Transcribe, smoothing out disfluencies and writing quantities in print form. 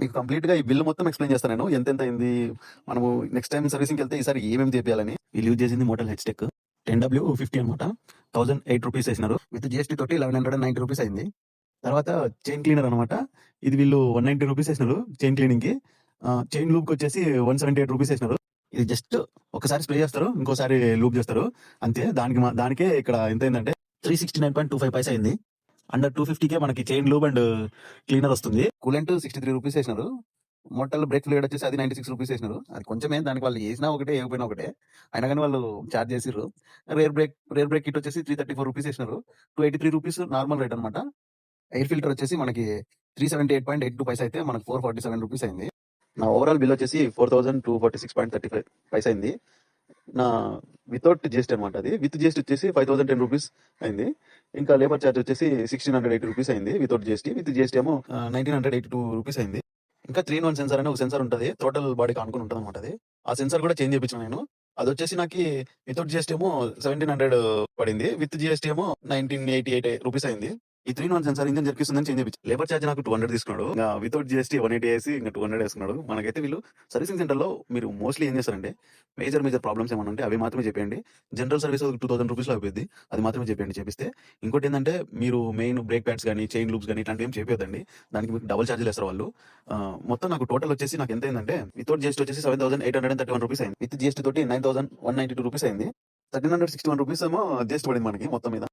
మీకు కంప్లీట్‌గా ఈ బిల్ మొత్తం ఎక్స్‌ప్లెయిన్ చేస్తాను నేను. ఎంతెంత అయింది? మనము నెక్స్ట్ టైమ్ సర్వీసింగ్‌కెళ్తే ఈసారి ఏమేమి చేపియాలని. వీళ్ళు యూజ్ చేసింది మోటల్ హెచ్‌టెక్ 10W50 అనమాట. ₹1008 ఏసినారు. విత్ జీఎస్టీ తోటి ₹1190 అయింది. తర్వాత చైన్ క్లీనర్ అనమాట. ఇది వీళ్ళు ₹190 ఏసినారు చైన్ క్లీనింగ్‌కి. చైన్ లూబ్‌కొచ్చేసి ₹178 ఏసినారు. ఇది జస్ట్ ఒకసారి స్ప్రే చేస్తారు. ఇంకోసారి లూప్ చేస్తారు. అంతే. దానికే ఇక్కడ ఎంతయిందంటే 369.25 పైసా అయింది. అండర్ 250కే మనకి చైన్ లూబ్ అండ్ క్లీనర్ వస్తుంది. కూలెంట్ ₹63 ఏసినారు. మోటార్‌లో బ్రేక్ ఫ్లూయిడ్ వచ్చేసి అది ₹96 ఏసినారు. అది కొంచెమే, దానికి వాళ్ళు ఏసినా ఒకటే, ఏయకపోయినా ఒకటే. అయినా గాని వాళ్ళు చార్జ్ చేసిర్రు. రేర్ బ్రేక్ కిట్ వచ్చేసి ₹334 ఏసినారు. ₹283 నార్మల్ రేట్ అనమాట. ఎయిర్ ఫిల్టర్ వచ్చేసి మనకి 378.82 పైసా అయితే మనకు ₹447 అయింది. నా ఓవరాల్ బిల్ వచ్చేసి 4246.35 పైసా అయింది. నా వితౌట్ జీఎస్టీ అనమాట అది. విత్ జీఎస్టీ వచ్చేసి ₹5010 అయింది. ఇంకా లేబర్ ఛార్జ్ వచ్చేసి ₹1680 అయింది వితౌట్ జీఎస్టీ. విత్ జీఎస్టీ ఏమో ₹1982 అయింది. ఇంకా 3-in-1 సెన్సార్ అనే ఒక సెన్సార్ ఉంటది. టోటల్ బాడీకి ఆనుకుని ఉంటది అనమాట అది. ఆ సెన్సార్ కూడా చేంజ్ చేపించిన నేను. అదొచ్చేసి నాకి వితౌట్ జీఎస్టీ ఏమో 1700 పడింది. విత్ జీఎస్టీ ఏమో ₹1988 అయింది. ఈ 3-in-1 సెన్సార్ ఇంజన్ జరిపిస్తుందని చేంజ్ చేపించాను. లేబర్ ఛార్జ్ నాకు 200 తీసుకున్నాడు. ఇంకా వితౌట్ జీఎస్టీ 180 వేసి ఇంకా 200 వేసుకున్నాడు. మనకైతే వీళ్ళు సర్వీసింగ్ సెంటర్‌లో మీరు మోస్ట్‌లీ ఏం చేస్తారంటే మేజర్ ప్రాబ్లమ్స్ ఏమన్నా ఉంటే అవి మాత్రమే చెప్పేయండి. జనరల్ సర్వీస్ ₹2000 అయిపోద్ది. అది మాత్రమే చెప్పేయండి చేపిస్తే. ఇంకోటి ఏంటంటే మీరు మెయిన్ బ్రేక్ ప్యాడ్స్ గానీ, చైన్ లూప్స్ గానీ ఇట్లాంటివి ఏం చేపియొద్దండి. దానికి మీకు డబుల్ ఛార్జ్‌లు ఏస్తారు వాళ్ళు. మొత్తం నాకు టోటల్ వచ్చేసి నాకు ఎంత అయిందంటే వితౌట్ జీఎస్టీ వచ్చేసి ₹7831 అయింది. విత్ జీఎస్టీ తోటి ₹9192 అయింది. ₹1361 ఏమో జీఎస్టీ పడింది మనకి మొత్తం మీద.